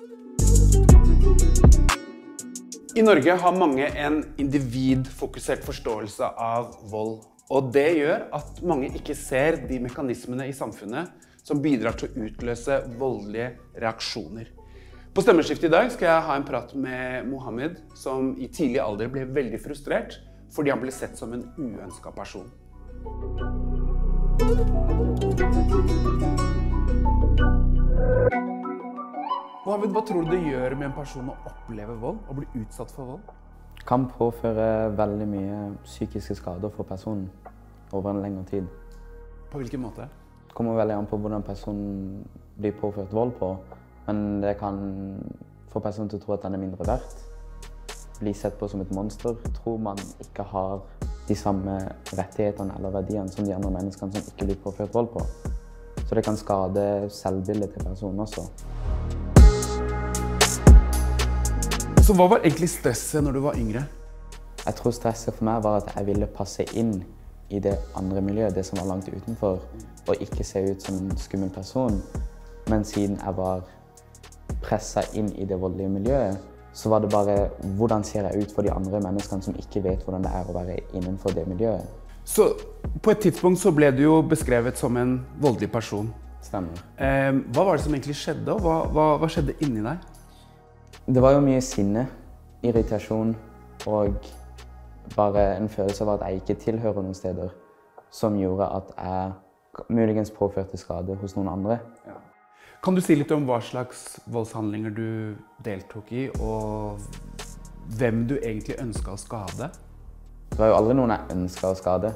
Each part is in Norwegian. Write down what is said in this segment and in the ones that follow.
I Norge har mange en individfokusert forståelse av vold, og det gjør at mange ikke ser de mekanismene i samfunnet som bidrar til å utløse voldelige reaksjoner. På Stemmeskiftet i dag skal jeg ha en prat med Mohammed, som i tidlig alder ble veldig frustrert fordi han ble sett som en uønsket person. Mohammed, hva tror du det gjør med en person å oppleve vold og bli utsatt for vold? Kan påføre veldig mye psykiske skader for personen over en lengre tid. På hvilken måte? Det kommer veldig an på hvordan personen blir påført vold på, men det kan få personen til å tro at den er mindre verdt. Bli sett på som et monster, tror man ikke har de samme rettighetene eller verdiene som de andre menneskene som ikke blir påført vold på. Så det kan skade selvbildet til personen også. Så hva var egentlig stresset når du var yngre? Jeg tror stresset for meg var at jeg ville passe inn i det andre miljøet, det som var langt utenfor, og ikke se ut som en skummel person. Men siden jeg var presset inn i det voldelige miljøet, så var det bare hvordan ser jeg ut for de andre menneskene som ikke vet hvordan det er å være innenfor det miljøet. Så på et tidspunkt så ble du jo beskrevet som en voldelig person. Stemmer. Hva var det som egentlig skjedde, og hva skjedde inni deg? Det var jo mye sinne, irritasjon og bare en følelse av at jeg ikke tilhører noen steder, som gjorde at jeg muligens påførte skade hos noen andre. Ja. Kan du si litt om hva slags voldshandlinger du deltok i, og hvem du egentlig ønsket å skade? Det var jo aldri noen jeg ønsket å skade.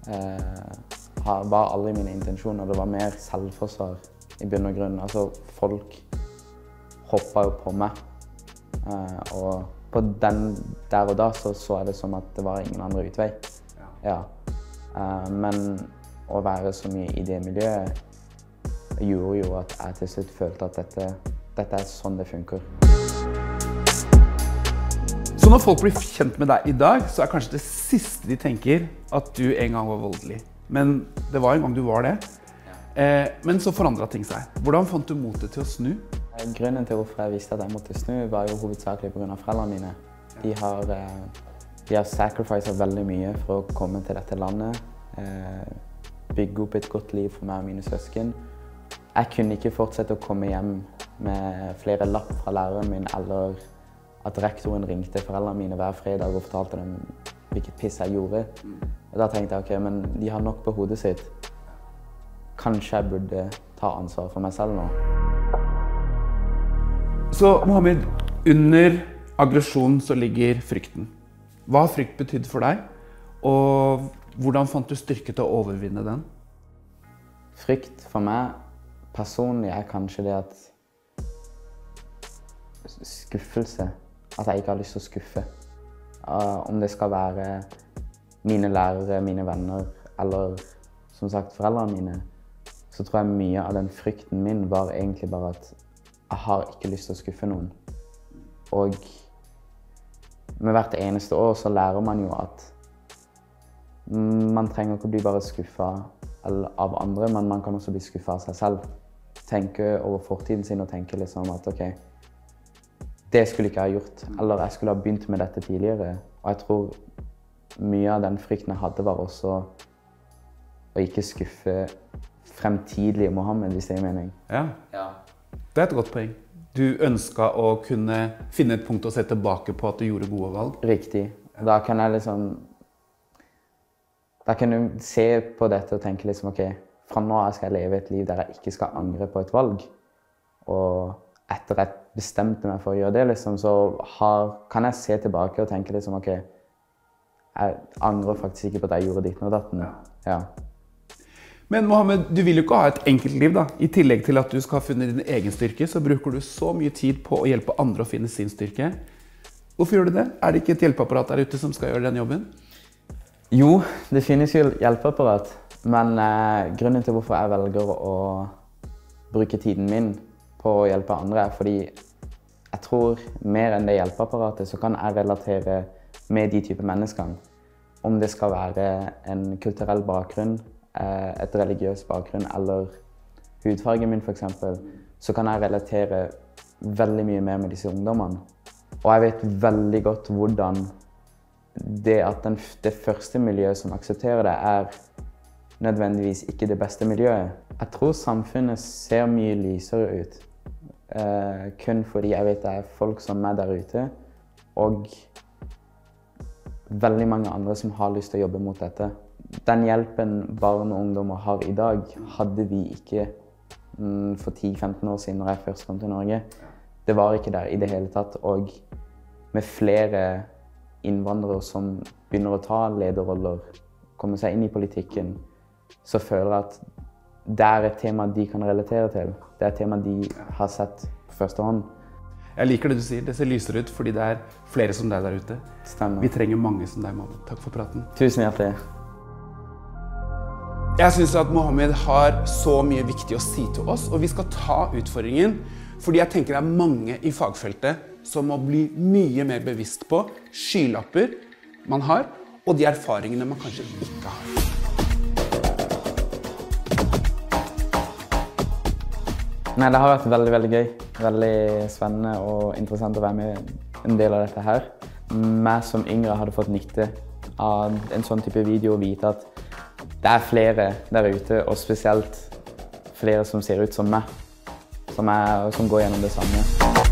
Det var aldri mine intensjoner, det var mer selvforsvar i bunn og grunn. Altså, folk hoppet jo på meg. Og på den der og da så jeg det som at det var ingen andre utvei. Ja. Men å være så mye i det miljøet gjorde jo at jeg til slutt følte at dette er sånn det funker. Så når folk blir kjent med deg i dag, så er kanskje det siste de tenker at du en gang var voldelig. Men det var en gang du var det. Men så forandret ting seg. Hvordan fant du motet til å snu? Grunnen til hvorfor jeg visste at jeg måtte snu var jo hovedsakelig på grunn av foreldrene mine. De har sacrificet veldig mye for å komme til dette landet, bygge opp et godt liv for meg og mine søsken. Jeg kunne ikke fortsette å komme hjem med flere lapp fra læreren min, eller at rektoren ringte foreldrene mine hver fredag og fortalte dem hvilket piss jeg gjorde. Og da tenkte jeg, ok, men de har nok på hodet sitt. Kanskje jeg burde ta ansvar for meg selv nå. Så Mohammed, under aggresjon så ligger frykten. Hva har frykt betydd for deg, og hvordan fant du styrke til å overvinne den? Frykt for meg personlig er kanskje det at skuffelse, at jeg ikke har lyst til å skuffe. Om det skal være mine lærere, mine venner, eller som sagt foreldrene mine, så tror jeg mye av den frykten min var egentlig bare at jeg har ikke lyst til å skuffe noen. Og med hvert eneste år så lærer man jo at man trenger ikke å bli bare skuffet av andre, men man kan også bli skuffet av seg selv. Tenke over fortiden sin og tenke liksom at ok, det skulle ikke jeg ha gjort, eller jeg skulle ha begynt med dette tidligere. Og jeg tror mye av den frykten jeg hadde var også å ikke skuffe fremtidige Mohammed, hvis det gir mening. Ja. Det er et godt poeng. Du ønsket å kunne finne et punkt å se tilbake på at du gjorde gode valg. Riktig. Da kan jeg se på dette og tenke liksom, ok, fra nå av skal jeg leve et liv der jeg ikke skal angre på et valg. Og etter jeg bestemte meg for å gjøre det, liksom, så kan jeg se tilbake og tenke liksom, ok, jeg angrer faktisk ikke på at jeg gjorde ditt og datten. Ja. Men Mohammed, du vil jo ikke ha et enkelt liv da. I tillegg til at du skal ha funnet din egen styrke, så bruker du så mye tid på å hjelpe andre å finne sin styrke. Hvorfor gjør du det? Er det ikke et hjelpeapparat der ute som skal gjøre den jobben? Jo, det finnes jo hjelpeapparat. Men grunnen til hvorfor jeg velger å bruke tiden min på å hjelpe andre er fordi jeg tror mer enn det hjelpeapparatet så kan jeg relatere med de type menneskene. Om det skal være en kulturell bakgrunn, et religiøs bakgrunn eller hudfargen min for eksempel, så kan jeg relatere veldig mye mer med disse ungdommene. Og jeg vet veldig godt hvordan det at det første miljøet som aksepterer det, nødvendigvis ikke det beste miljøet. Jeg tror samfunnet ser mye lysere ut. Kun fordi jeg vet det folk som der ute, og veldig mange andre som har lyst til å jobbe mot dette. Den hjelpen barn og ungdommer har i dag, hadde vi ikke for 10-15 år siden når jeg først kom til Norge. Det var ikke der i det hele tatt, og med flere innvandrere som begynner å ta lederroller, komme seg inn i politikken, så føler jeg at det et tema de kan relatere til. Det et tema de har sett på første hånd. Jeg liker det du sier. Det ser lysere ut fordi det flere som deg der ute. Stemmer. Vi trenger mange som deg, Mohammed. Takk for praten. Tusen hjertelig. Jeg synes at Mohammed har så mye viktig å si til oss, og vi skal ta utfordringen, fordi jeg tenker det mange i fagfeltet som må bli mye mer bevisst på skylapper man har, og de erfaringene man kanskje ikke har. Nei, det har vært veldig, veldig gøy. Veldig spennende og interessant å være med en del av dette her. Jeg som yngre hadde fått nytte av en sånn type video og vite at det flere der ute, og spesielt flere som ser ut som meg, som går gjennom det samme.